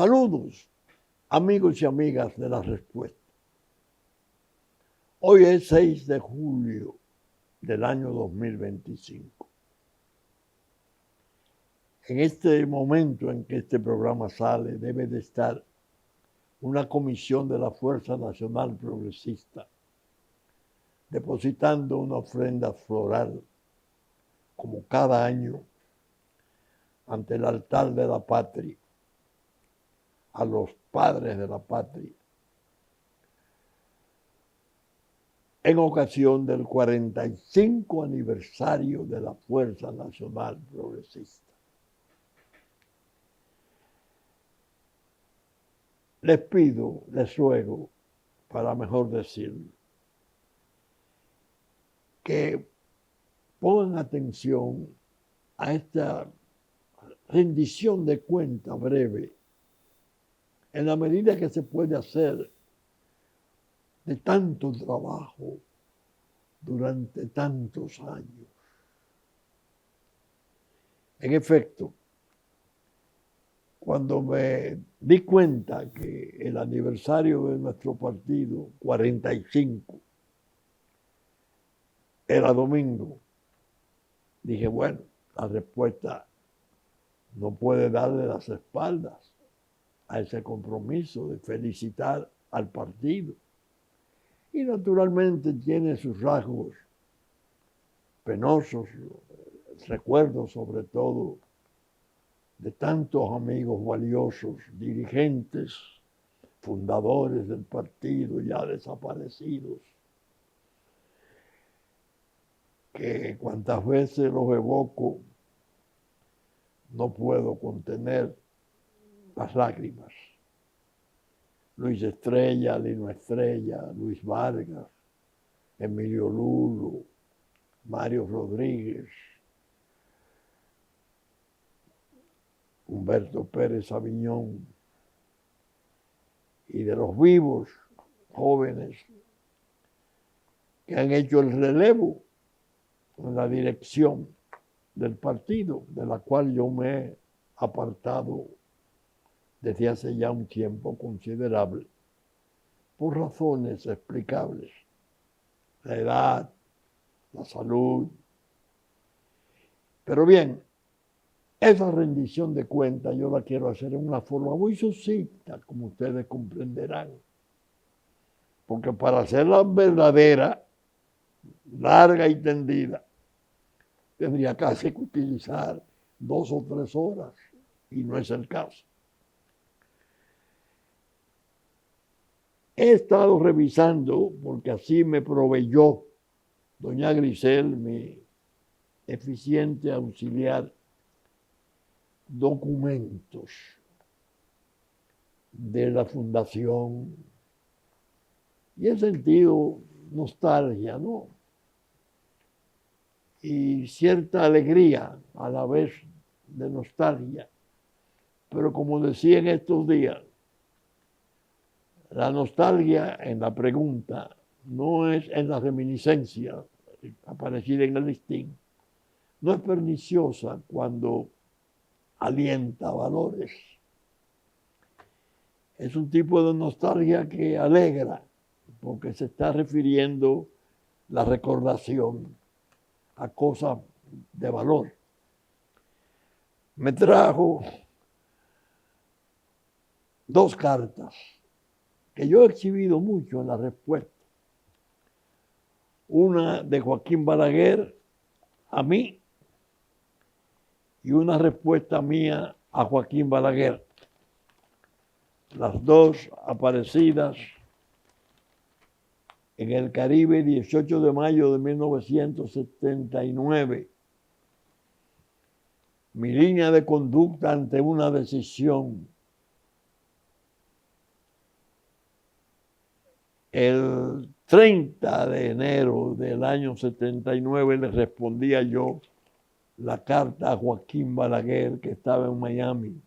Saludos, amigos y amigas de La Respuesta. Hoy es 6 de julio del año 2025. En este momento en que este programa sale, debe de estar una comisión de la Fuerza Nacional Progresista depositando una ofrenda floral, como cada año, ante el altar de la patria, a los padres de la patria, en ocasión del 45 aniversario de la Fuerza Nacional Progresista. Les pido, les ruego, para mejor decirlo, que pongan atención a esta rendición de cuenta breve, en la medida que se puede hacer de tanto trabajo durante tantos años. En efecto, cuando me di cuenta que el aniversario de nuestro partido, 45, era domingo, dije, bueno, La Respuesta no puede darle las espaldas a ese compromiso de felicitar al partido. Y naturalmente tiene sus rasgos penosos, recuerdos sobre todo de tantos amigos valiosos, dirigentes, fundadores del partido ya desaparecidos, que cuantas veces los evoco no puedo contener las lágrimas. Luis Estrella, Lino Estrella, Luis Vargas, Emilio Lulo, Mario Rodríguez, Humberto Pérez Aviñón, y de los vivos jóvenes que han hecho el relevo en la dirección del partido, de la cual yo me he apartado desde hace ya un tiempo considerable, por razones explicables. La edad, la salud. Pero bien, esa rendición de cuentas yo la quiero hacer en una forma muy sucinta, como ustedes comprenderán. Porque para hacerla verdadera, larga y tendida, tendría casi que utilizar 2 o 3 horas, y no es el caso. He estado revisando, porque así me proveyó doña Grisel, mi eficiente auxiliar, documentos de la fundación, y he sentido nostalgia, ¿no? Y cierta alegría a la vez de nostalgia. Pero como decía en estos días, la nostalgia en la pregunta no es en la reminiscencia aparecida en el listín, no es perniciosa cuando alienta valores. Es un tipo de nostalgia que alegra, porque se está refiriendo la recordación a cosas de valor. Me trajo 2 cartas que yo he exhibido mucho en La Respuesta. Una de Joaquín Balaguer a mí y una respuesta mía a Joaquín Balaguer. Las 2 aparecidas en el Caribe, 18 de mayo de 1979. Mi línea de conducta ante una decisión. El 30 de enero del año 79 le respondía yo la carta a Joaquín Balaguer, que estaba en Miami.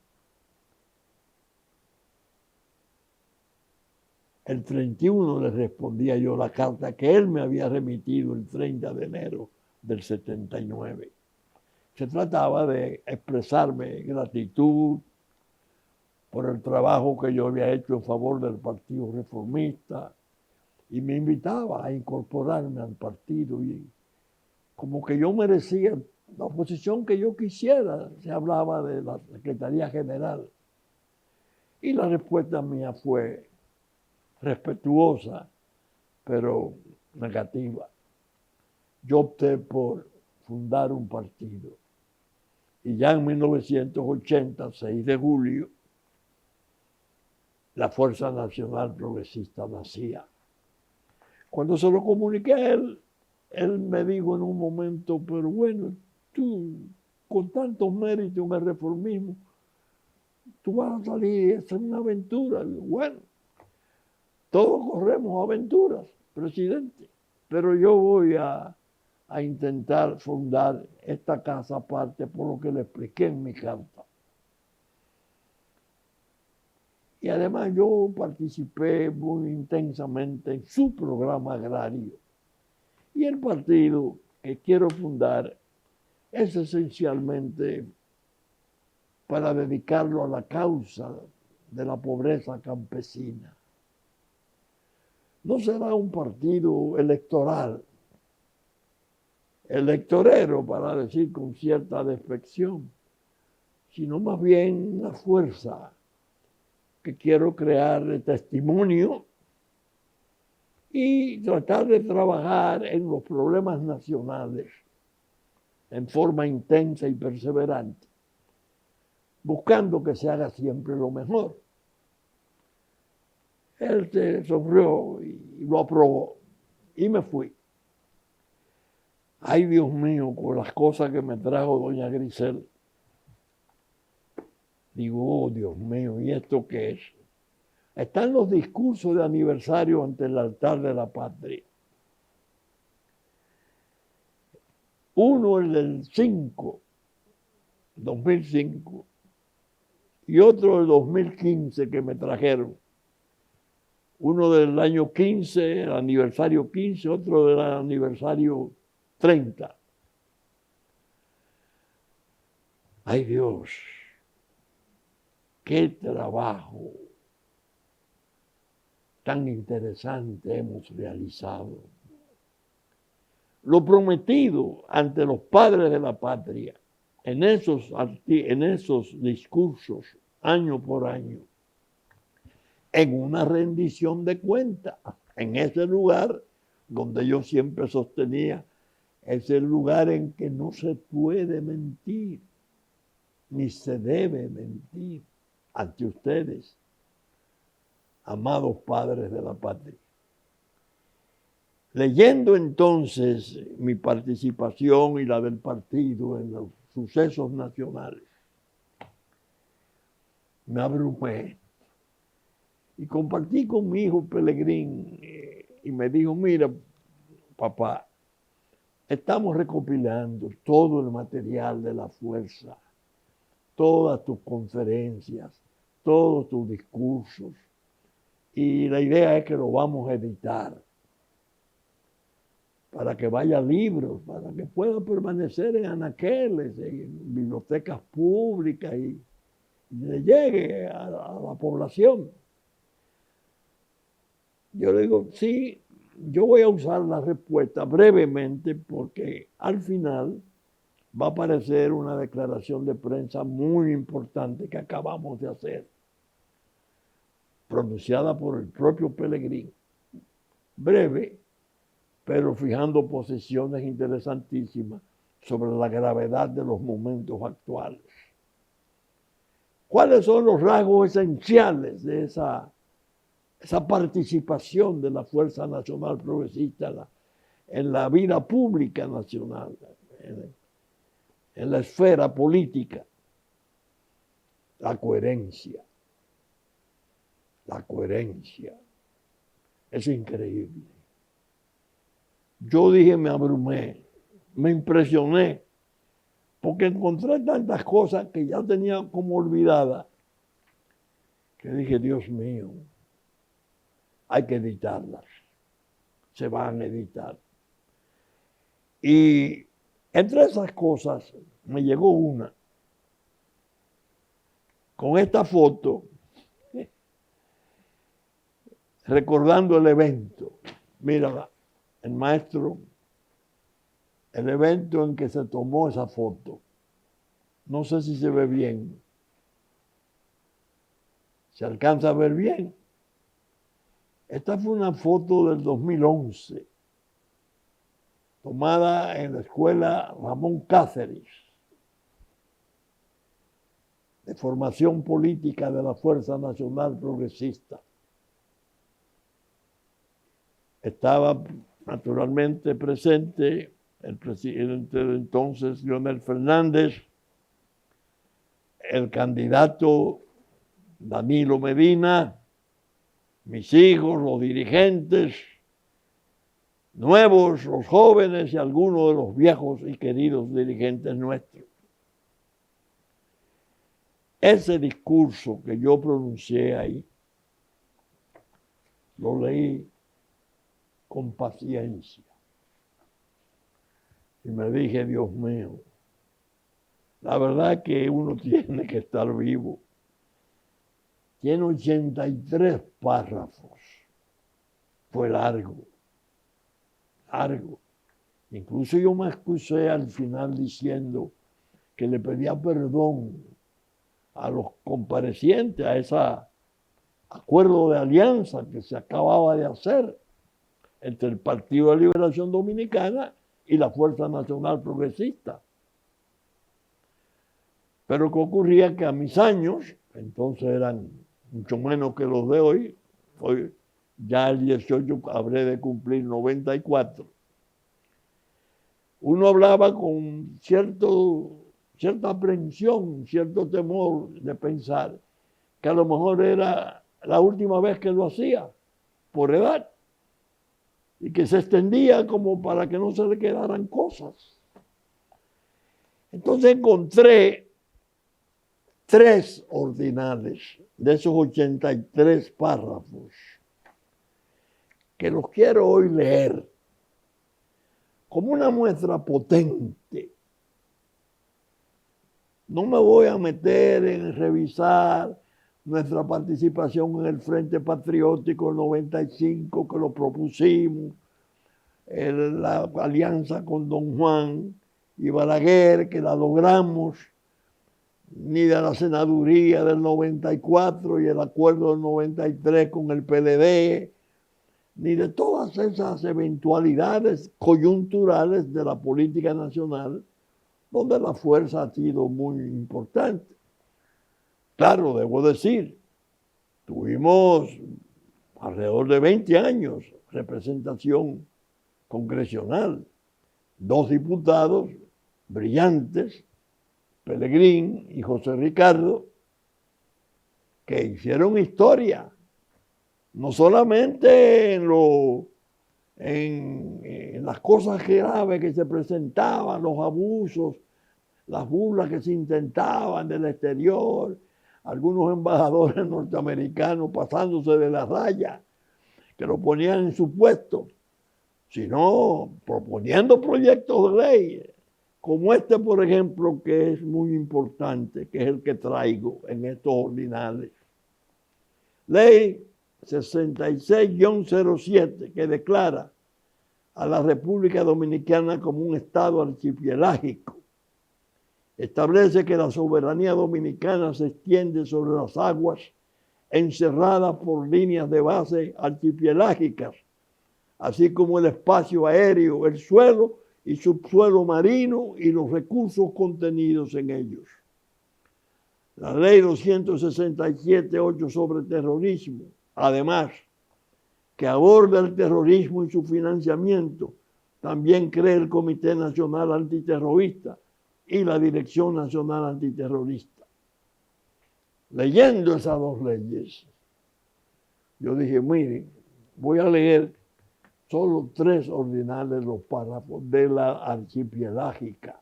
El 31 le respondía yo la carta que él me había remitido el 30 de enero del 79. Se trataba de expresarme gratitud por el trabajo que yo había hecho en favor del Partido Reformista y me invitaba a incorporarme al partido y como que yo merecía la posición que yo quisiera. Se hablaba de la Secretaría General y la respuesta mía fue respetuosa, pero negativa. Yo opté por fundar un partido y ya en 1980, 6 de julio, la Fuerza Nacional Progresista nacía. Cuando se lo comuniqué a él, él me dijo en un momento, pero bueno, tú con tantos méritos en el reformismo, tú vas a salir, esa es una aventura. Y digo, bueno, todos corremos aventuras, presidente, pero yo voy a intentar fundar esta casa aparte por lo que le expliqué en mi carta. Y además yo participé muy intensamente en su programa agrario. Y el partido que quiero fundar es esencialmente para dedicarlo a la causa de la pobreza campesina. No será un partido electoral, electorero, para decir con cierta defección, sino más bien una fuerza que quiero crear de testimonio y tratar de trabajar en los problemas nacionales en forma intensa y perseverante, buscando que se haga siempre lo mejor. Él se sonrió y lo aprobó y me fui. Ay, Dios mío, con las cosas que me trajo doña Grisel. Digo, oh, Dios mío, ¿y esto qué es? Están los discursos de aniversario ante el altar de la patria. Uno el del 2005, y otro el 2015 que me trajeron. Uno del año 15, el aniversario 15, otro del aniversario 30. Ay Dios, qué trabajo tan interesante hemos realizado. Lo prometido ante los padres de la patria, en esos discursos, año por año, en una rendición de cuentas, en ese lugar donde yo siempre sostenía, es el lugar en que no se puede mentir, ni se debe mentir ante ustedes, amados padres de la patria. Leyendo entonces mi participación y la del partido en los sucesos nacionales, me abrumé y compartí con mi hijo Pelegrín y me dijo, mira, papá, estamos recopilando todo el material de la fuerza, todas tus conferencias, todos tus discursos, y la idea es que lo vamos a editar para que vaya a libros, para que pueda permanecer en anaqueles, en bibliotecas públicas y le llegue a la población. Yo le digo, sí, yo voy a usar la respuesta brevemente porque al final va a aparecer una declaración de prensa muy importante que acabamos de hacer, pronunciada por el propio Pelegrín. Breve, pero fijando posiciones interesantísimas sobre la gravedad de los momentos actuales. ¿Cuáles son los rasgos esenciales de esa participación de la Fuerza Nacional Progresista en la vida pública nacional, en la esfera política? La coherencia. La coherencia. Es increíble. Yo dije, me abrumé, me impresioné, porque encontré tantas cosas que ya tenía como olvidadas, que dije, Dios mío, hay que editarlas, se van a editar. Y entre esas cosas me llegó una, con esta foto recordando el evento. Mira, el maestro, el evento en que se tomó esa foto. No sé si se ve bien. ¿Se alcanza a ver bien? Esta fue una foto del 2011, tomada en la escuela Ramón Cáceres, de formación política de la Fuerza Nacional Progresista. Estaba naturalmente presente el presidente de entonces, Leonel Fernández, el candidato Danilo Medina, mis hijos, los dirigentes nuevos, los jóvenes y algunos de los viejos y queridos dirigentes nuestros. Ese discurso que yo pronuncié ahí, lo leí con paciencia. Y me dije, Dios mío, la verdad que uno tiene que estar vivo. Tiene 83 párrafos. Fue largo. Incluso yo me excusé al final diciendo que le pedía perdón a los comparecientes a ese acuerdo de alianza que se acababa de hacer entre el Partido de Liberación Dominicana y la Fuerza Nacional Progresista. Pero que ocurría que a mis años, entonces eran mucho menos que los de hoy ya el 18 habré de cumplir 94, uno hablaba con cierta aprensión, cierto temor de pensar que a lo mejor era la última vez que lo hacía, por edad, y que se extendía como para que no se le quedaran cosas. Entonces encontré 3 ordinales de esos 83 párrafos que los quiero hoy leer como una muestra potente. No me voy a meter en revisar nuestra participación en el Frente Patriótico 95, que lo propusimos, la alianza con Don Juan y Balaguer, que la logramos, ni de la senaduría del 94 y el acuerdo del 93 con el PLD, ni de todas esas eventualidades coyunturales de la política nacional, donde la fuerza ha sido muy importante. Claro, debo decir, tuvimos alrededor de 20 años representación congresional, 2 diputados brillantes, Pelegrín y José Ricardo, que hicieron historia, no solamente en las cosas graves que se presentaban, los abusos, las burlas que se intentaban del exterior, algunos embajadores norteamericanos pasándose de la raya, que lo ponían en su puesto, sino proponiendo proyectos de ley, como este, por ejemplo, que es muy importante, que es el que traigo en estos ordinales. Ley 66-07, que declara a la República Dominicana como un estado archipelágico. Establece que la soberanía dominicana se extiende sobre las aguas encerradas por líneas de base archipelágicas, así como el espacio aéreo, el suelo y subsuelo marino y los recursos contenidos en ellos. La ley 267-8 sobre terrorismo, además, que aborda el terrorismo y su financiamiento, también crea el Comité Nacional Antiterrorista y la Dirección Nacional Antiterrorista. Leyendo esas 2 leyes, yo dije, miren, voy a leer solo 3 ordinales los párrafos de la archipelágica.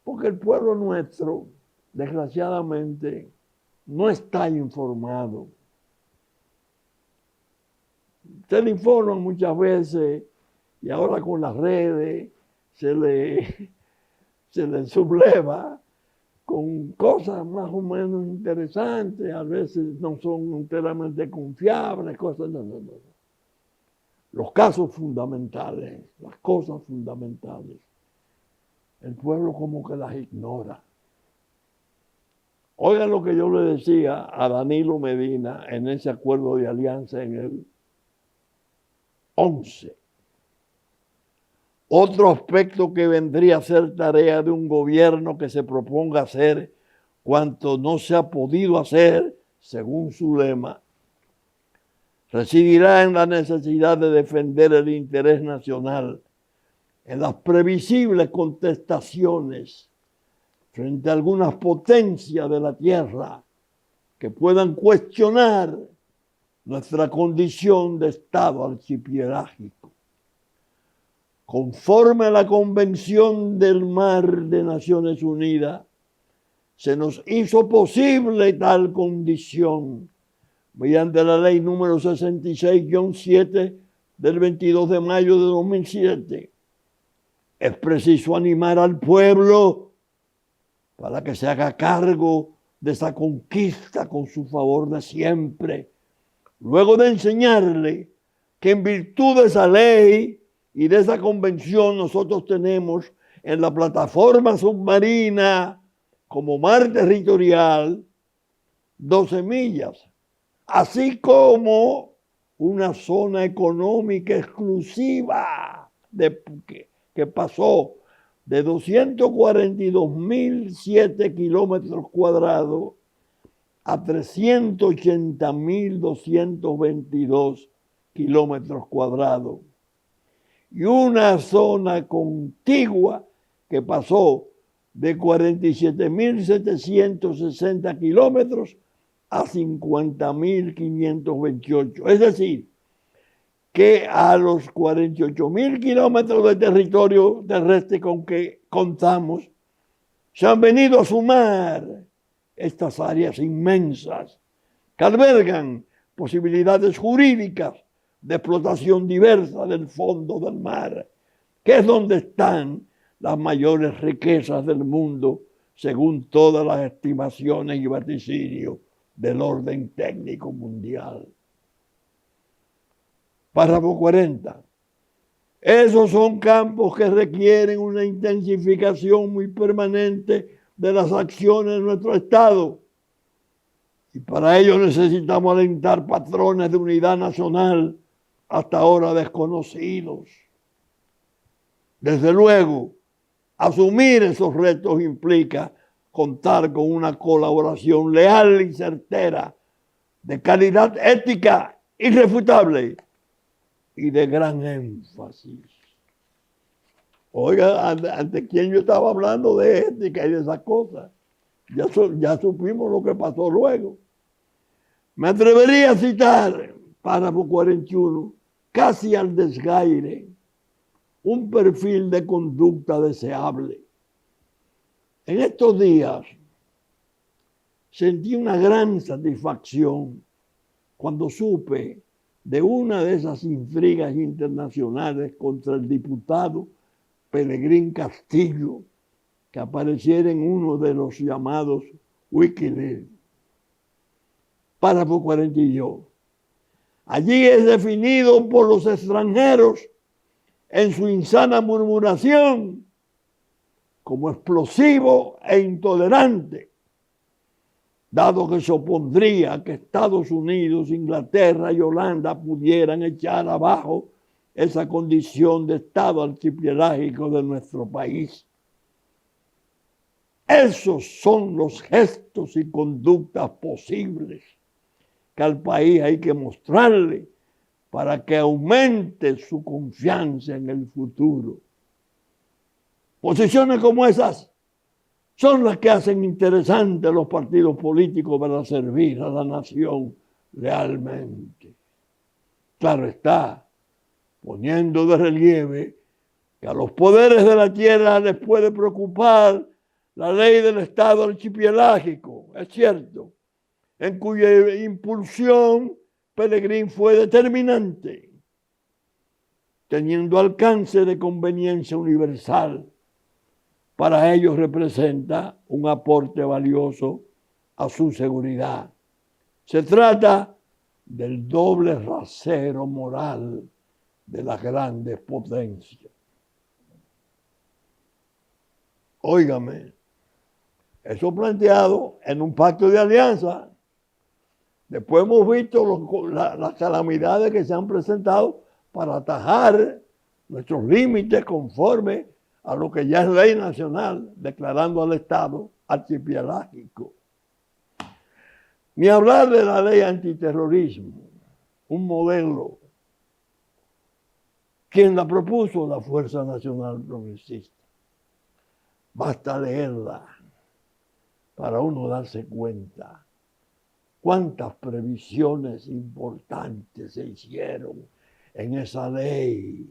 Porque el pueblo nuestro, desgraciadamente, no está informado. Se le informan muchas veces y ahora con las redes se le subleva con cosas más o menos interesantes, a veces no son enteramente confiables, cosas, no. Los casos fundamentales, las cosas fundamentales, el pueblo como que las ignora. Oigan lo que yo le decía a Danilo Medina en ese acuerdo de alianza en el 11. Otro aspecto que vendría a ser tarea de un gobierno que se proponga hacer cuanto no se ha podido hacer, según su lema, residirá en la necesidad de defender el interés nacional en las previsibles contestaciones frente a algunas potencias de la tierra que puedan cuestionar nuestra condición de Estado archipiélagico. Conforme a la Convención del Mar de Naciones Unidas, se nos hizo posible tal condición mediante la ley número 66-7 del 22 de mayo de 2007. Es preciso animar al pueblo para que se haga cargo de esa conquista con su favor de siempre, luego de enseñarle que en virtud de esa ley y de esa convención nosotros tenemos en la plataforma submarina como mar territorial 12 millas, así como una zona económica exclusiva que pasó de 242.007 kilómetros cuadrados a 380.222 kilómetros cuadrados. Y una zona contigua que pasó de 47.760 kilómetros a 50.528. Es decir, que a los 48.000 kilómetros de territorio terrestre con que contamos, se han venido a sumar estas áreas inmensas que albergan posibilidades jurídicas de explotación diversa del fondo del mar, que es donde están las mayores riquezas del mundo, según todas las estimaciones y vaticinios del orden técnico mundial. Párrafo 40. Esos son campos que requieren una intensificación muy permanente de las acciones de nuestro Estado. Y para ello necesitamos alentar patrones de unidad nacional hasta ahora desconocidos. Desde luego, asumir esos retos implica contar con una colaboración leal y certera, de calidad ética irrefutable y de gran énfasis. Oiga, ante quién yo estaba hablando de ética y de esas cosas. Ya supimos lo que pasó luego. Me atrevería a citar, párrafo 41, casi al desgaire, un perfil de conducta deseable. En estos días sentí una gran satisfacción cuando supe de una de esas intrigas internacionales contra el diputado Pelegrín Castillo, que apareciera en uno de los llamados Wikileaks. Párrafo 42. Allí es definido por los extranjeros en su insana murmuración como explosivo e intolerante, dado que se opondría que Estados Unidos, Inglaterra y Holanda pudieran echar abajo esa condición de Estado archipiélagico de nuestro país. Esos son los gestos y conductas posibles que al país hay que mostrarle para que aumente su confianza en el futuro. Posiciones como esas son las que hacen interesantes los partidos políticos para servir a la nación realmente. Claro está, poniendo de relieve que a los poderes de la tierra les puede preocupar la ley del Estado archipiélagico, es cierto, en cuya impulsión Pelegrín fue determinante, teniendo alcance de conveniencia universal, para ellos representa un aporte valioso a su seguridad. Se trata del doble rasero moral de las grandes potencias. Óigame, eso planteado en un pacto de alianza. Después hemos visto las calamidades que se han presentado para atajar nuestros límites conforme a lo que ya es ley nacional, declarando al Estado archipelágico. Ni hablar de la ley antiterrorismo, un modelo. ¿Quién la propuso? La Fuerza Nacional Progresista. Basta leerla para uno darse cuenta cuántas previsiones importantes se hicieron en esa ley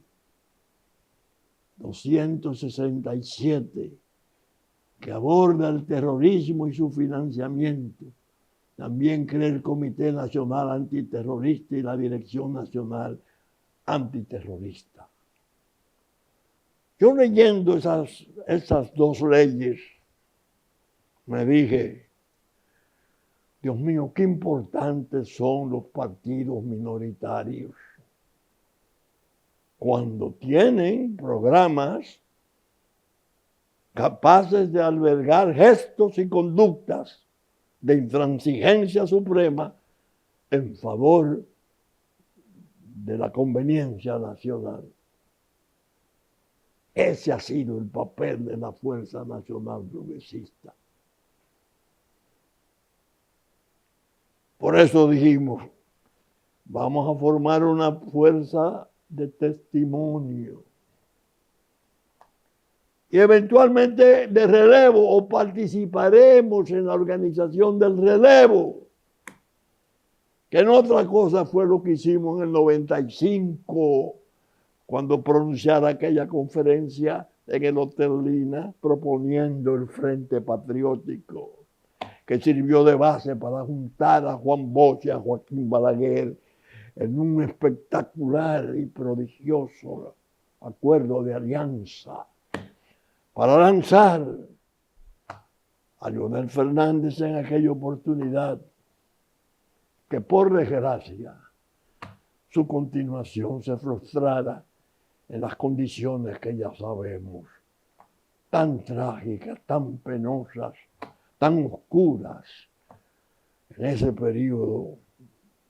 267 que aborda el terrorismo y su financiamiento. También crea el Comité Nacional Antiterrorista y la Dirección Nacional Antiterrorista. Yo leyendo esas dos leyes, me dije, Dios mío, qué importantes son los partidos minoritarios cuando tienen programas capaces de albergar gestos y conductas de intransigencia suprema en favor de la conveniencia nacional. Ese ha sido el papel de la Fuerza Nacional Progresista. Por eso dijimos, vamos a formar una fuerza de testimonio y eventualmente de relevo, o participaremos en la organización del relevo, que no otra cosa fue lo que hicimos en el 95, cuando pronunciara aquella conferencia en el Hotel Lina, proponiendo el Frente Patriótico, que sirvió de base para juntar a Juan Bosch y a Joaquín Balaguer en un espectacular y prodigioso acuerdo de alianza para lanzar a Leonel Fernández en aquella oportunidad, que por desgracia su continuación se frustrara en las condiciones que ya sabemos, tan trágicas, tan penosas, tan oscuras, en ese periodo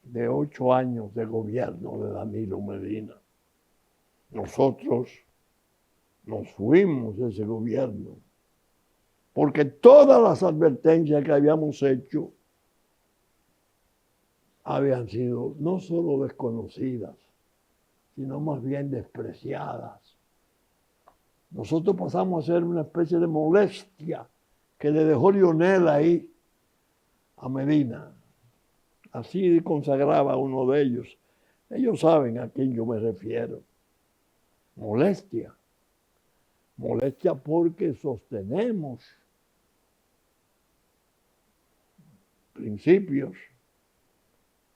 de 8 años de gobierno de Danilo Medina. Nosotros nos fuimos de ese gobierno porque todas las advertencias que habíamos hecho habían sido no solo desconocidas, sino más bien despreciadas. Nosotros pasamos a ser una especie de molestia que le dejó Leonel ahí a Medina. Así consagraba uno de ellos. Ellos saben a quién yo me refiero. Molestia. Molestia porque sostenemos principios.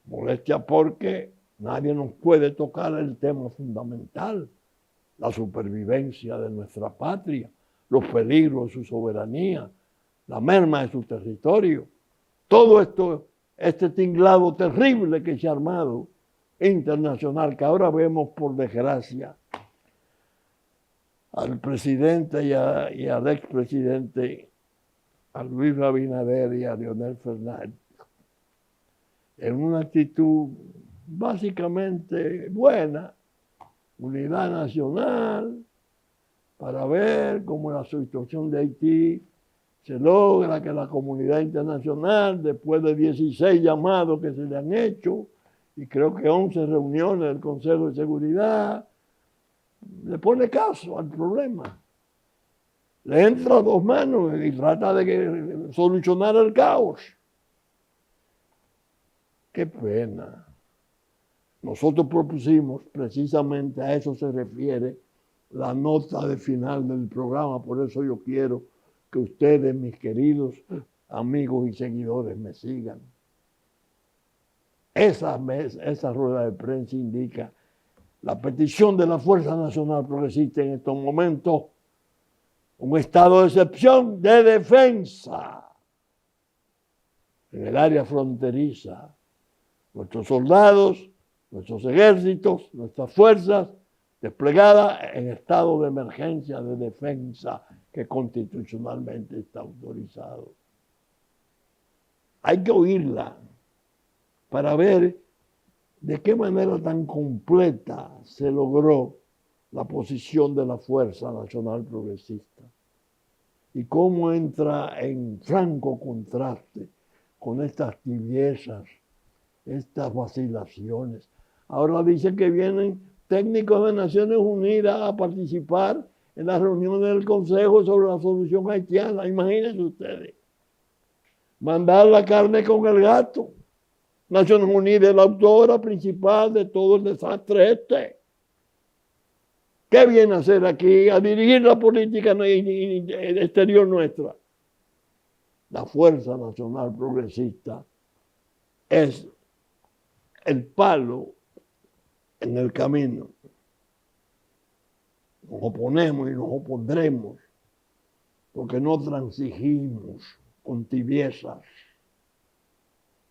Molestia porque nadie nos puede tocar el tema fundamental, la supervivencia de nuestra patria, los peligros de su soberanía, la merma de su territorio. Todo esto, este tinglado terrible que se ha armado internacional, que ahora vemos por desgracia al presidente y al expresidente, a Luis Abinader y a Leonel Fernández, en una actitud básicamente buena, unidad nacional, para ver cómo la situación de Haití se logra que la comunidad internacional, después de 16 llamados que se le han hecho, y creo que 11 reuniones del Consejo de Seguridad, le pone caso al problema. Le entra a dos manos y trata de solucionar el caos. Qué pena. Nosotros propusimos, precisamente a eso se refiere la nota de final del programa, por eso yo quiero que ustedes, mis queridos amigos y seguidores, me sigan. Esa rueda de prensa indica la petición de la Fuerza Nacional Progresista en estos momentos un estado de excepción de defensa en el área fronteriza. Nuestros soldados, nuestros ejércitos, nuestras fuerzas desplegadas en estado de emergencia de defensa que constitucionalmente está autorizado. Hay que oírla para ver de qué manera tan completa se logró la posición de la Fuerza Nacional Progresista y cómo entra en franco contraste con estas tibiezas, estas vacilaciones. Ahora dicen que vienen técnicos de Naciones Unidas a participar en las reuniones del Consejo sobre la solución haitiana. Imagínense ustedes. Mandar la carne con el gato. Naciones Unidas es la autora principal de todo el desastre este. ¿Qué viene a hacer aquí? A dirigir la política exterior nuestra. La Fuerza Nacional Progresista es el palo en el camino. Nos oponemos y nos opondremos porque no transigimos con tibiezas.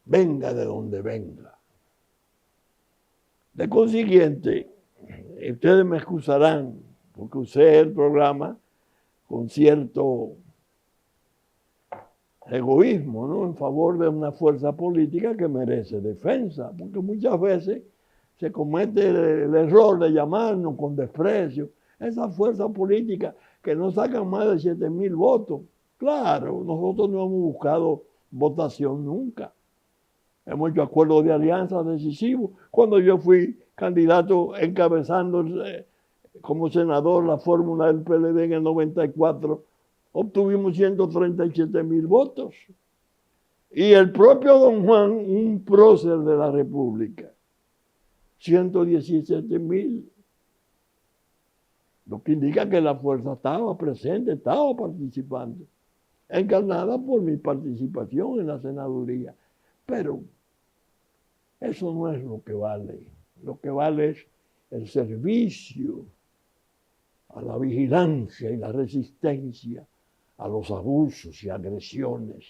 Venga de donde venga. De consiguiente, ustedes me excusarán porque usé el programa con cierto egoísmo, ¿no? En favor de una fuerza política que merece defensa, porque muchas veces se comete el error de llamarnos con desprecio. Esa fuerza política que no sacan más de 7,000 votos. Claro, nosotros no hemos buscado votación nunca. Hemos hecho acuerdos de alianza decisivos. Cuando yo fui candidato encabezando como senador la fórmula del PLD en el 94, obtuvimos 137,000 votos. Y el propio don Juan, un prócer de la República, 117,000. Lo que indica que la fuerza estaba presente, estaba participando, encarnada por mi participación en la senaduría. Pero eso no es lo que vale. Lo que vale es el servicio a la vigilancia y la resistencia a los abusos y agresiones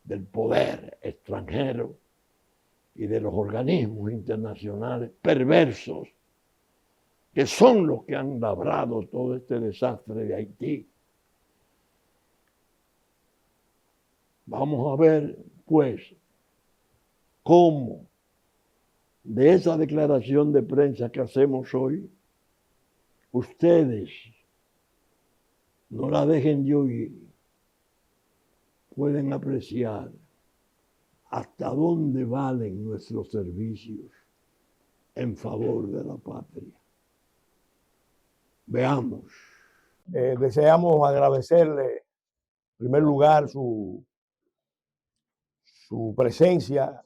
del poder extranjero y de los organismos internacionales perversos que son los que han labrado todo este desastre de Haití. Vamos a ver, pues, cómo de esa declaración de prensa que hacemos hoy, ustedes no la dejen de oír, pueden apreciar hasta dónde valen nuestros servicios en favor de la patria. Veamos. Deseamos agradecerle, en primer lugar, su presencia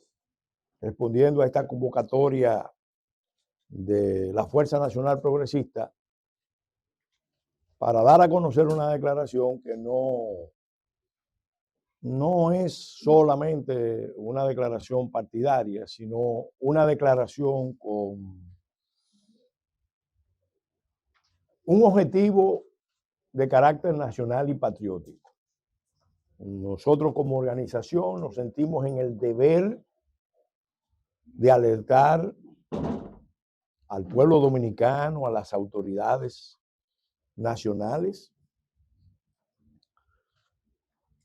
respondiendo a esta convocatoria de la Fuerza Nacional Progresista para dar a conocer una declaración que no es solamente una declaración partidaria, sino una declaración con un objetivo de carácter nacional y patriótico. Nosotros como organización nos sentimos en el deber de alertar al pueblo dominicano, a las autoridades nacionales,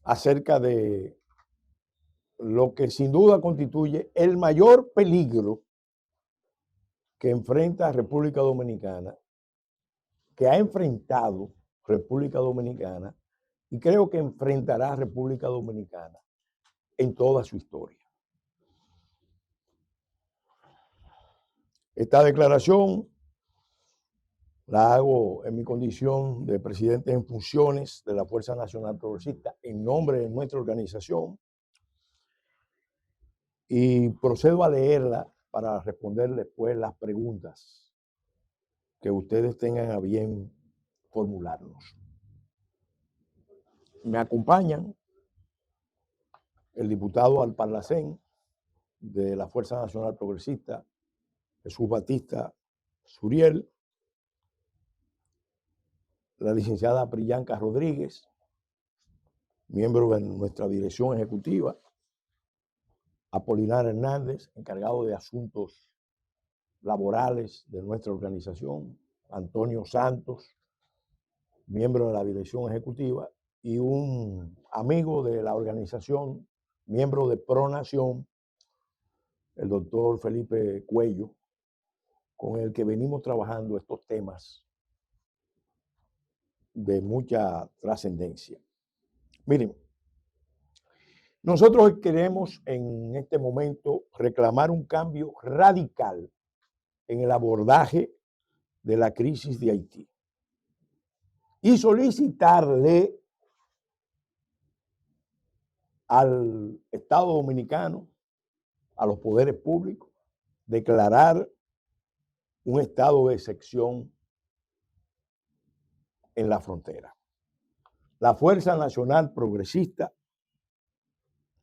acerca de lo que sin duda constituye el mayor peligro que enfrenta República Dominicana, que ha enfrentado República Dominicana y creo que enfrentará República Dominicana en toda su historia. Esta declaración la hago en mi condición de presidente en funciones de la Fuerza Nacional Progresista en nombre de nuestra organización y procedo a leerla para responder después las preguntas que ustedes tengan a bien formularnos. Me acompañan el diputado al Parlacén de la Fuerza Nacional Progresista, Jesús Batista Suriel, la licenciada Priyanka Rodríguez, miembro de nuestra dirección ejecutiva, Apolinar Hernández, encargado de asuntos laborales de nuestra organización, Antonio Santos, miembro de la dirección ejecutiva, y un amigo de la organización, miembro de Pronación, el doctor Felipe Cuello, con el que venimos trabajando estos temas de mucha trascendencia. Miren, nosotros queremos en este momento reclamar un cambio radical en el abordaje de la crisis de Haití y solicitarle al Estado Dominicano, a los poderes públicos, declarar un estado de excepción en la frontera. La Fuerza Nacional Progresista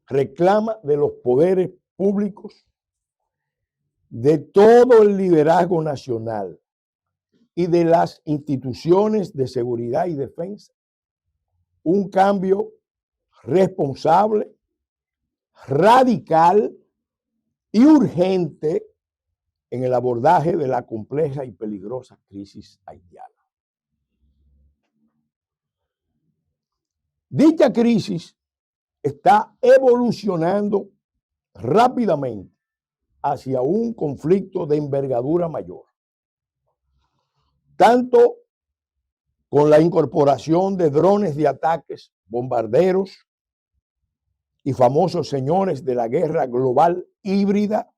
reclama de los poderes públicos, de todo el liderazgo nacional y de las instituciones de seguridad y defensa un cambio responsable, radical y urgente en el abordaje de la compleja y peligrosa crisis haitiana. Dicha crisis está evolucionando rápidamente hacia un conflicto de envergadura mayor, tanto con la incorporación de drones de ataques, bombarderos y famosos señores de la guerra global híbrida,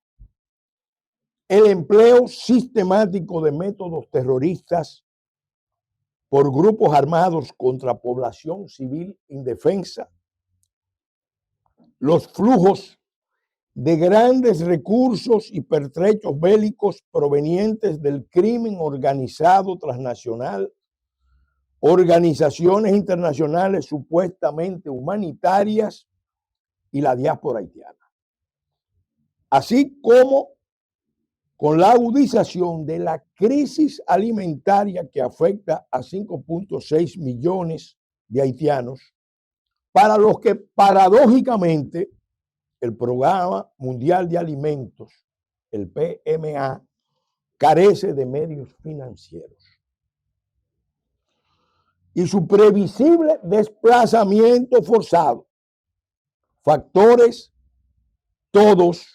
el empleo sistemático de métodos terroristas por grupos armados contra población civil indefensa, los flujos de grandes recursos y pertrechos bélicos provenientes del crimen organizado transnacional, organizaciones internacionales supuestamente humanitarias y la diáspora haitiana, así como con la agudización de la crisis alimentaria que afecta a 5.6 millones de haitianos, para los que paradójicamente el Programa Mundial de Alimentos, el PMA, carece de medios financieros. Y su previsible desplazamiento forzado, factores todos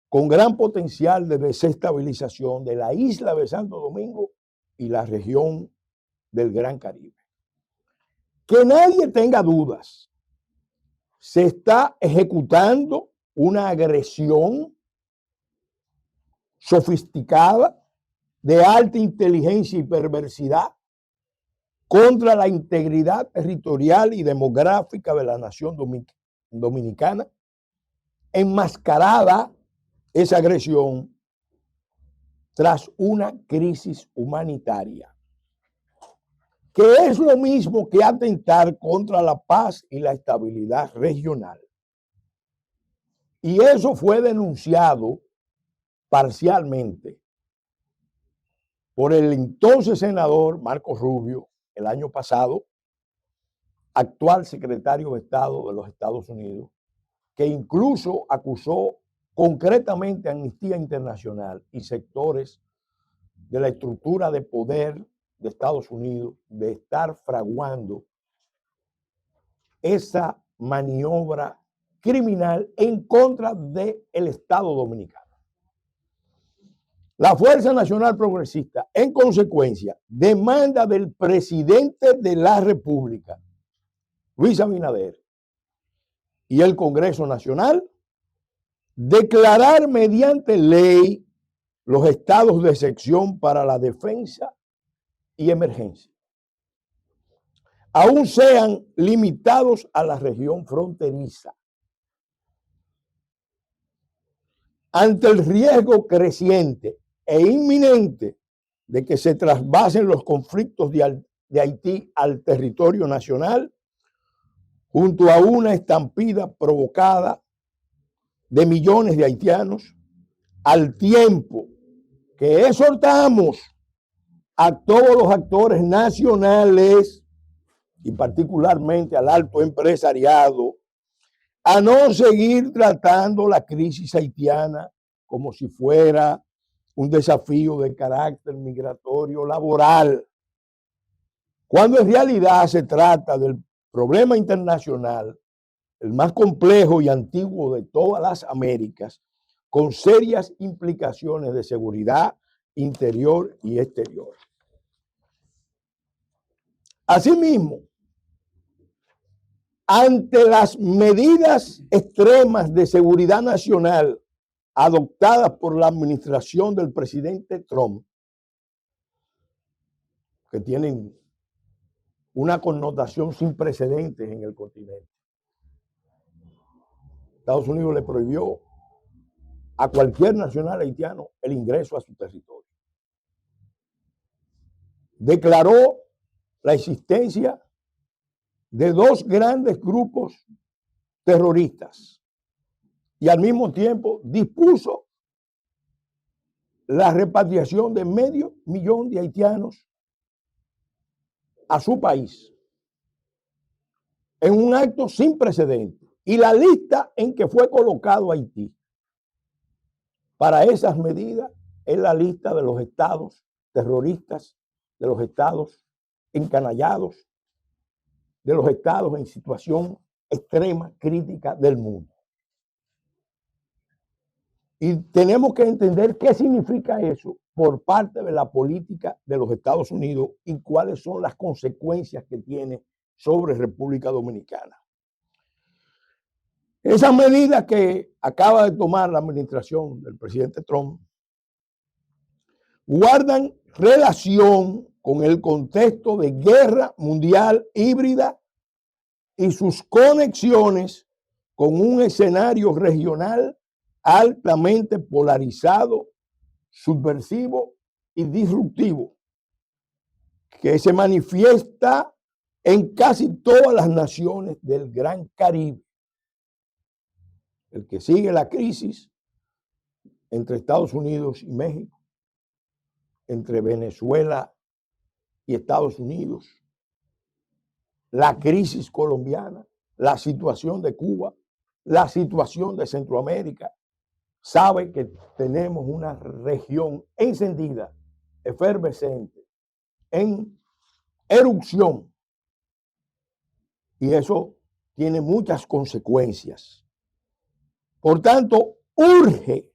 con gran potencial de desestabilización de la isla de Santo Domingo y la región del Gran Caribe. Que nadie tenga dudas, se está ejecutando una agresión sofisticada de alta inteligencia y perversidad contra la integridad territorial y demográfica de la nación dominicana, enmascarada esa agresión tras una crisis humanitaria, que es lo mismo que atentar contra la paz y la estabilidad regional. Y eso fue denunciado parcialmente por el entonces senador Marco Rubio el año pasado, actual secretario de Estado de los Estados Unidos, que incluso acusó concretamente a Amnistía Internacional y sectores de la estructura de poder de Estados Unidos de estar fraguando esa maniobra criminal en contra del Estado Dominicano. La Fuerza Nacional Progresista, en consecuencia, demanda del presidente de la República, Luis Abinader, y el Congreso Nacional, declarar mediante ley los estados de excepción para la defensa y emergencia, aún sean limitados a la región fronteriza. Ante el riesgo creciente e inminente de que se trasvasen los conflictos de Haití al territorio nacional, junto a una estampida provocada de millones de haitianos, al tiempo que exhortamos a todos los actores nacionales y particularmente al alto empresariado a no seguir tratando la crisis haitiana como si fuera un desafío de carácter migratorio laboral, cuando en realidad se trata del problema internacional, el más complejo y antiguo de todas las Américas, con serias implicaciones de seguridad interior y exterior. Asimismo, ante las medidas extremas de seguridad nacional adoptadas por la administración del presidente Trump, que tienen una connotación sin precedentes en el continente, Estados Unidos le prohibió a cualquier nacional haitiano el ingreso a su territorio. Declaró la existencia de dos grandes grupos terroristas y al mismo tiempo dispuso la repatriación de 500,000 de haitianos a su país en un acto sin precedentes. Y la lista en que fue colocado Haití para esas medidas es la lista de los estados terroristas, de los estados encanallados, de los estados en situación extrema, crítica del mundo. Y tenemos que entender qué significa eso por parte de la política de los Estados Unidos y cuáles son las consecuencias que tiene sobre República Dominicana. Esas medidas que acaba de tomar la administración del presidente Trump guardan relación con el contexto de guerra mundial híbrida y sus conexiones con un escenario regional altamente polarizado, subversivo y disruptivo, que se manifiesta en casi todas las naciones del Gran Caribe. El que sigue la crisis entre Estados Unidos y México, entre Venezuela y Estados Unidos, la crisis colombiana, la situación de Cuba, la situación de Centroamérica, sabe que tenemos una región encendida, efervescente, en erupción. Y eso tiene muchas consecuencias. Por tanto, urge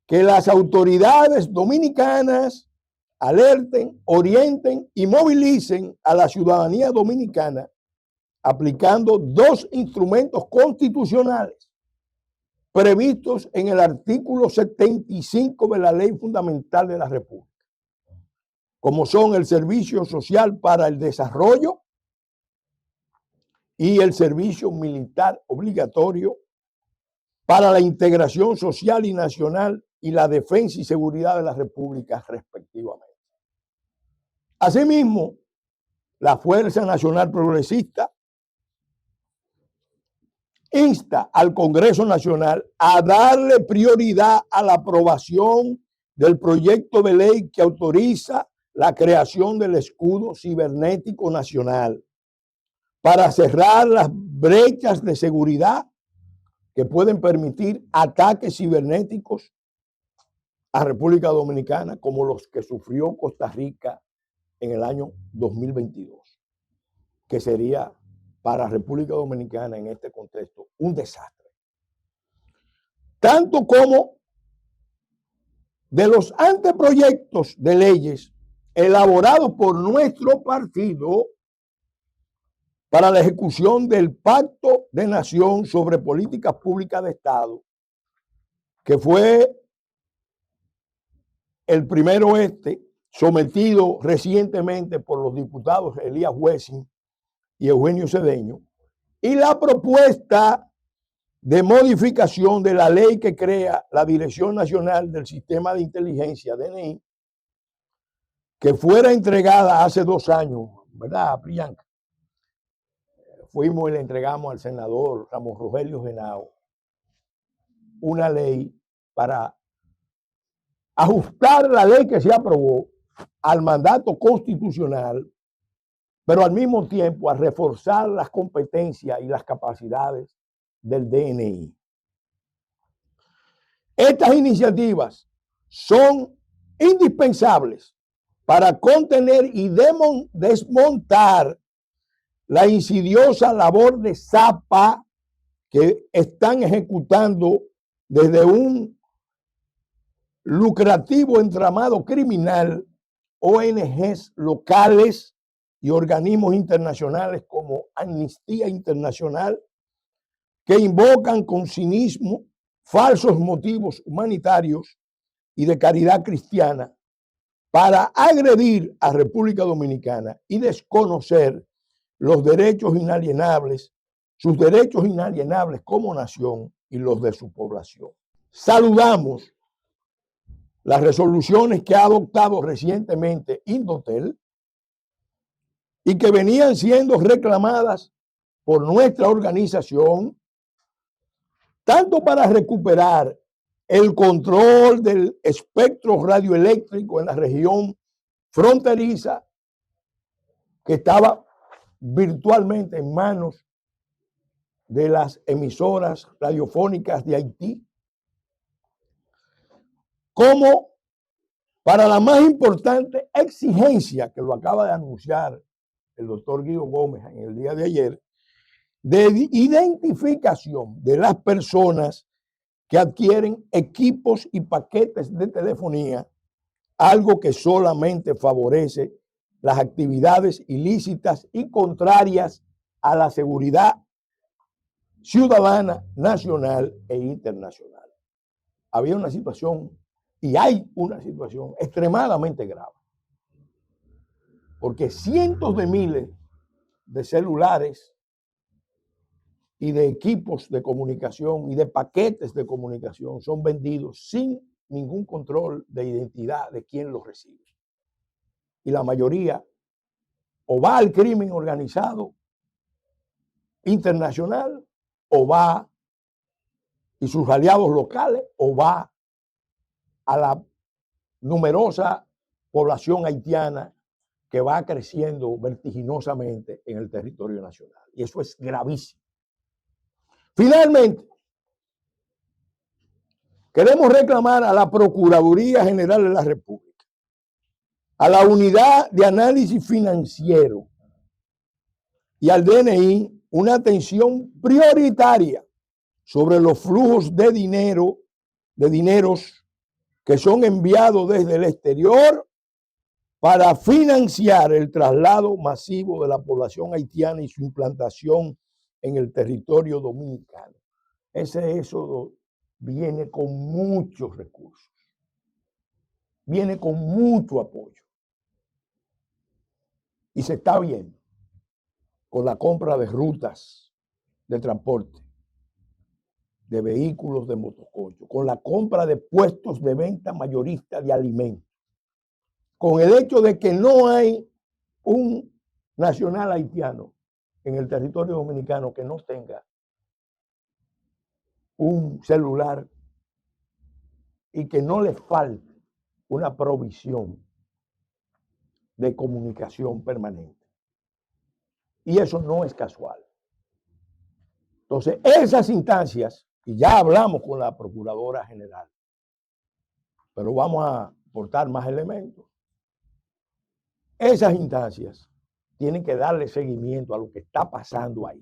que las autoridades dominicanas alerten, orienten y movilicen a la ciudadanía dominicana aplicando dos instrumentos constitucionales previstos en el artículo 75 de la Ley Fundamental de la República, como son el Servicio Social para el Desarrollo y el Servicio Militar Obligatorio para la integración social y nacional y la defensa y seguridad de la República, respectivamente. Asimismo, la Fuerza Nacional Progresista insta al Congreso Nacional a darle prioridad a la aprobación del proyecto de ley que autoriza la creación del escudo cibernético nacional para cerrar las brechas de seguridad que pueden permitir ataques cibernéticos a República Dominicana como los que sufrió Costa Rica en el año 2022, que sería para República Dominicana en este contexto un desastre. Tanto como de los anteproyectos de leyes elaborados por nuestro partido para la ejecución del Pacto de Nación sobre Políticas Públicas de Estado, que fue el primero sometido recientemente por los diputados Elías Wessing y Eugenio Cedeño, y la propuesta de modificación de la ley que crea la Dirección Nacional del Sistema de Inteligencia, DNI, que fuera entregada hace 2 años, ¿verdad, Priyanka? Fuimos y le entregamos al senador Ramón Rogelio Genao una ley para ajustar la ley que se aprobó al mandato constitucional, pero al mismo tiempo a reforzar las competencias y las capacidades del DNI. Estas iniciativas son indispensables para contener y desmontar la insidiosa labor de zapa que están ejecutando desde un lucrativo entramado criminal ONGs locales y organismos internacionales como Amnistía Internacional, que invocan con cinismo falsos motivos humanitarios y de caridad cristiana para agredir a República Dominicana y desconocer los derechos inalienables, sus derechos inalienables como nación y los de su población. Saludamos las resoluciones que ha adoptado recientemente Indotel y que venían siendo reclamadas por nuestra organización, tanto para recuperar el control del espectro radioeléctrico en la región fronteriza, que estaba virtualmente en manos de las emisoras radiofónicas de Haití, como para la más importante exigencia, que lo acaba de anunciar el doctor Guido Gómez en el día de ayer, de identificación de las personas que adquieren equipos y paquetes de telefonía, algo que solamente favorece las actividades ilícitas y contrarias a la seguridad ciudadana, nacional e internacional. Había una situación y hay una situación extremadamente grave, porque cientos de miles de celulares y de equipos de comunicación y de paquetes de comunicación son vendidos sin ningún control de identidad de quien los recibe. Y la mayoría o va al crimen organizado internacional, o va y sus aliados locales, o va a la numerosa población haitiana que va creciendo vertiginosamente en el territorio nacional. Y eso es gravísimo. Finalmente, queremos reclamar a la Procuraduría General de la República, a la Unidad de Análisis Financiero y al DNI una atención prioritaria sobre los flujos de dineros que son enviados desde el exterior para financiar el traslado masivo de la población haitiana y su implantación en el territorio dominicano. Ese éxodo viene con muchos recursos, viene con mucho apoyo y se está viendo con la compra de rutas de transporte, de vehículos de motoconcho, con la compra de puestos de venta mayorista de alimentos, con el hecho de que no hay un nacional haitiano en el territorio dominicano que no tenga un celular y que no le falte una provisión de comunicación permanente. Y eso no es casual. Entonces, esas instancias, y ya hablamos con la Procuradora General, pero vamos a aportar más elementos. Esas instancias tienen que darle seguimiento a lo que está pasando ahí,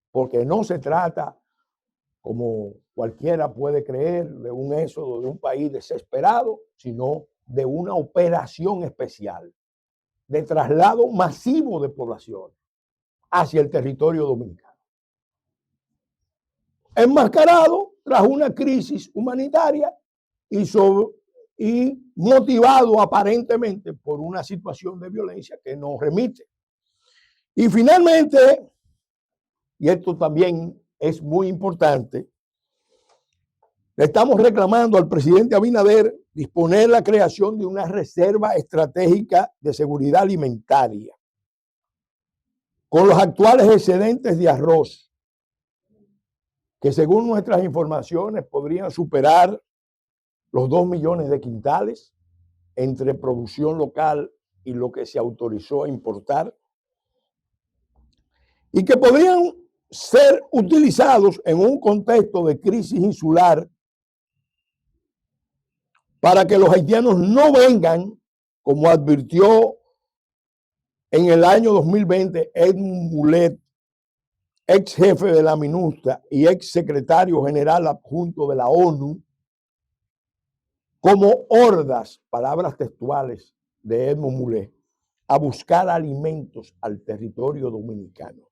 porque no se trata, como cualquiera puede creer, de un éxodo de un país desesperado, sino de una operación especial de traslado masivo de población hacia el territorio dominicano, enmascarado tras una crisis humanitaria y motivado aparentemente por una situación de violencia que nos remite. Y finalmente, y esto también es muy importante, le estamos reclamando al presidente Abinader disponer la creación de una reserva estratégica de seguridad alimentaria con los actuales excedentes de arroz, que según nuestras informaciones podrían superar los 2 millones de quintales, entre producción local y lo que se autorizó a importar, y que podrían ser utilizados en un contexto de crisis insular para que los haitianos no vengan, como advirtió en el año 2020 Edmund Mulet, ex jefe de la MINUSTA y ex secretario general adjunto de la ONU, como hordas, palabras textuales de Edmund Mulet, a buscar alimentos al territorio dominicano.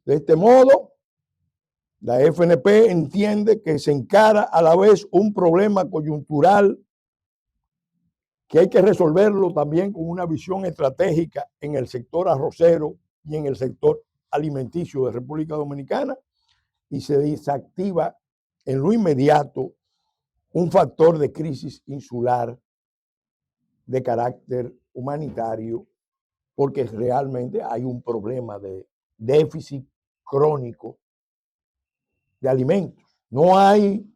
De este modo, la FNP entiende que se encara a la vez un problema coyuntural que hay que resolverlo también con una visión estratégica en el sector arrocero y en el sector alimenticio de República Dominicana, y se desactiva en lo inmediato un factor de crisis insular de carácter humanitario, porque realmente hay un problema de déficit crónico de alimentos. No hay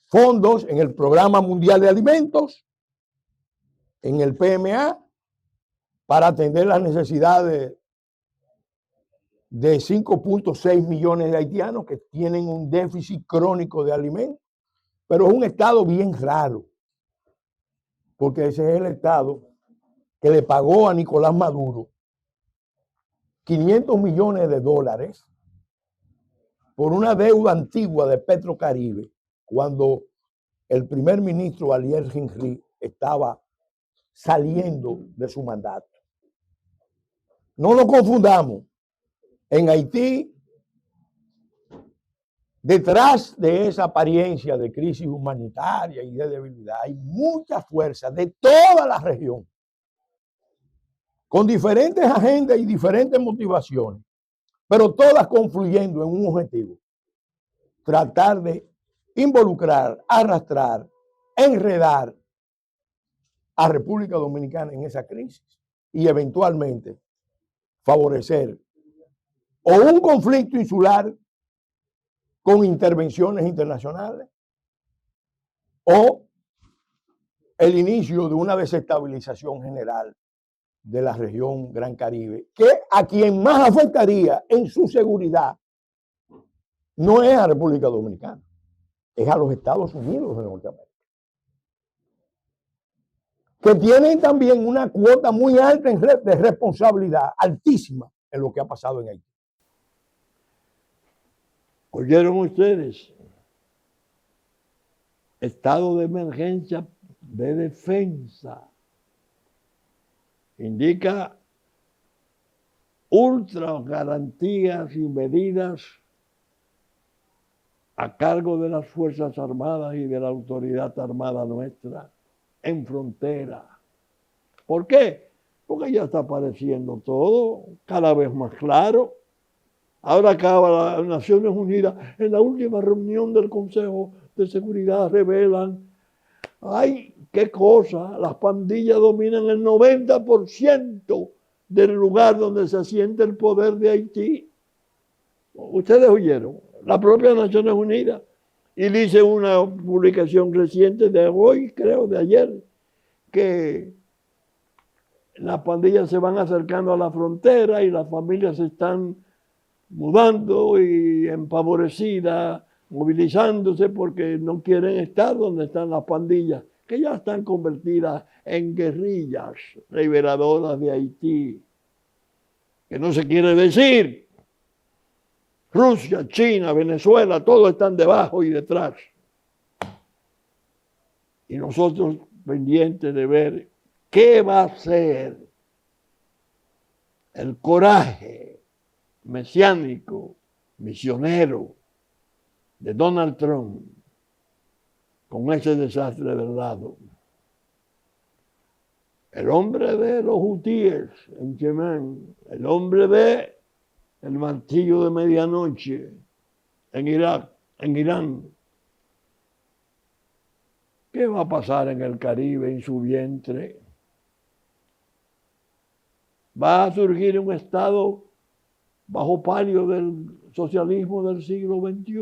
fondos en el Programa Mundial de Alimentos, en el PMA, para atender las necesidades de 5.6 millones de haitianos que tienen un déficit crónico de alimentos. Pero es un estado bien raro, porque ese es el estado que le pagó a Nicolás Maduro 500 millones de dólares por una deuda antigua de Petrocaribe, cuando el primer ministro Ariel Henry estaba saliendo de su mandato. No nos confundamos. En Haití, detrás de esa apariencia de crisis humanitaria y de debilidad, hay mucha fuerza de toda la región, con diferentes agendas y diferentes motivaciones, pero todas confluyendo en un objetivo: tratar de involucrar, arrastrar, enredar a República Dominicana en esa crisis y eventualmente favorecer o un conflicto insular con intervenciones internacionales o el inicio de una desestabilización general de la región Gran Caribe, que a quien más afectaría en su seguridad no es a República Dominicana, es a los Estados Unidos de Norteamérica, que tienen también una cuota muy alta de responsabilidad, altísima, en lo que ha pasado en Haití. ¿Oyeron ustedes? Estado de emergencia de defensa. Indica ultra garantías y medidas a cargo de las Fuerzas Armadas y de la autoridad armada nuestra en frontera. ¿Por qué? Porque ya está apareciendo todo cada vez más claro. Ahora acaba las Naciones Unidas, en la última reunión del Consejo de Seguridad, revelan, ay, qué cosa, las pandillas dominan el 90% del lugar donde se asienta el poder de Haití. Ustedes oyeron, la propia Naciones Unidas, y dice una publicación reciente de hoy, creo, de ayer, que las pandillas se van acercando a la frontera y las familias se están mudando y empavorecidas, movilizándose porque no quieren estar donde están las pandillas, que ya están convertidas en guerrillas liberadoras de Haití. Que no se quiere decir. Rusia, China, Venezuela, todos están debajo y detrás. Y nosotros pendientes de ver qué va a ser el coraje mesiánico, misionero de Donald Trump con ese desastre del lado. El hombre de los hutíes en Yemen, el hombre de el martillo de medianoche en Irak, en Irán. ¿Qué va a pasar en el Caribe, en su vientre? Va a surgir un estado bajo palio del socialismo del siglo XXI,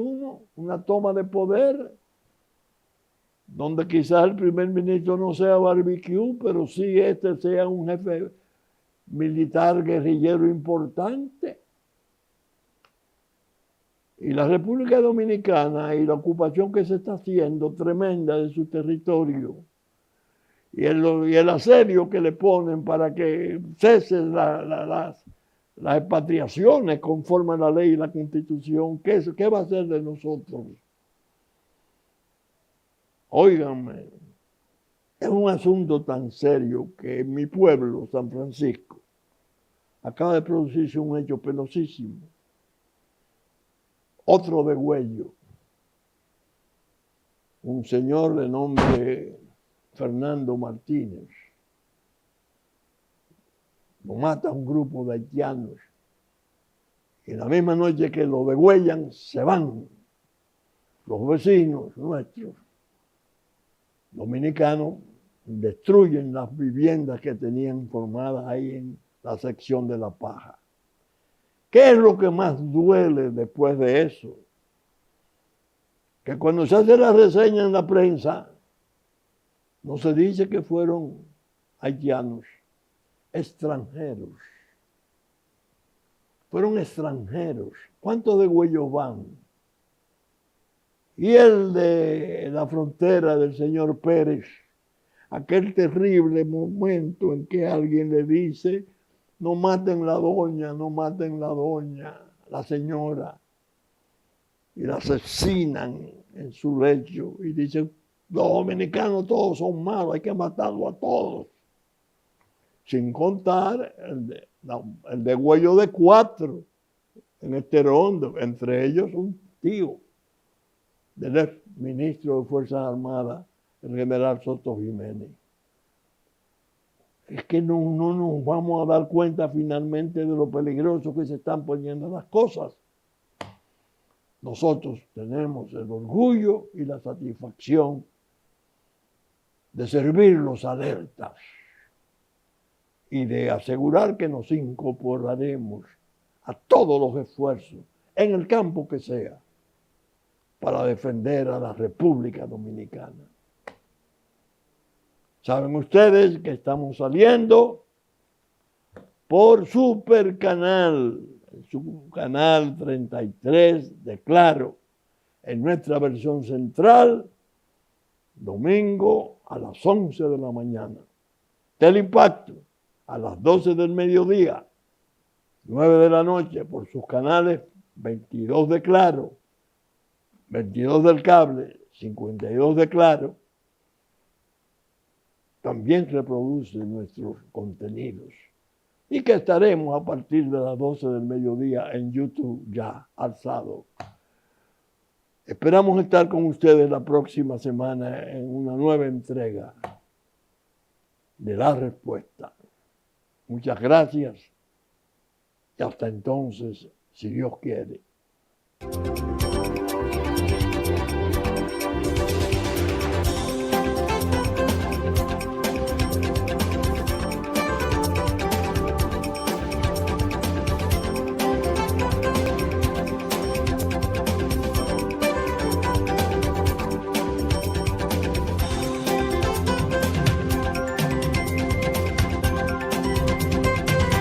una toma de poder donde quizás el primer ministro no sea Barbecue, pero sí sea un jefe militar guerrillero importante. Y la República Dominicana y la ocupación que se está haciendo tremenda de su territorio y el asedio que le ponen para que cesen las expatriaciones conforme a la ley y la Constitución, ¿qué va a hacer de nosotros? Óiganme, es un asunto tan serio que en mi pueblo, San Francisco, acaba de producirse un hecho penosísimo. Otro degüello. Un señor de nombre Fernando Martínez. Lo mata un grupo de haitianos. Y en la misma noche que lo degüellan, se van los vecinos nuestros, dominicanos, destruyen las viviendas que tenían formadas ahí en la sección de La Paja. ¿Qué es lo que más duele después de eso? Que cuando se hace la reseña en la prensa, no se dice que fueron haitianos, extranjeros. Fueron extranjeros. ¿Cuántos degüellos van? Y el de la frontera del señor Pérez, aquel terrible momento en que alguien le dice, no maten la doña, no maten la doña, la señora, y la asesinan en su lecho y dicen, los dominicanos todos son malos, hay que matarlos a todos. Sin contar el degüello de 4 en Esterondo, entre ellos un tío del ex ministro de Fuerzas Armadas, el general Soto Jiménez. Es que no nos vamos a dar cuenta finalmente de lo peligroso que se están poniendo las cosas. Nosotros tenemos el orgullo y la satisfacción de servir los alertas y de asegurar que nos incorporaremos a todos los esfuerzos, en el campo que sea, para defender a la República Dominicana. Saben ustedes que estamos saliendo por Supercanal, su canal 33 de Claro, en nuestra versión central, domingo a las 11 de la mañana. Teleimpacto a las 12 del mediodía, 9 de la noche, por sus canales 22 de Claro, 22 del cable, 52 de Claro. También reproduce nuestros contenidos. Y que estaremos a partir de las 12 del mediodía en YouTube ya alzado. Esperamos estar con ustedes la próxima semana en una nueva entrega de La Respuesta. Muchas gracias y hasta entonces, si Dios quiere.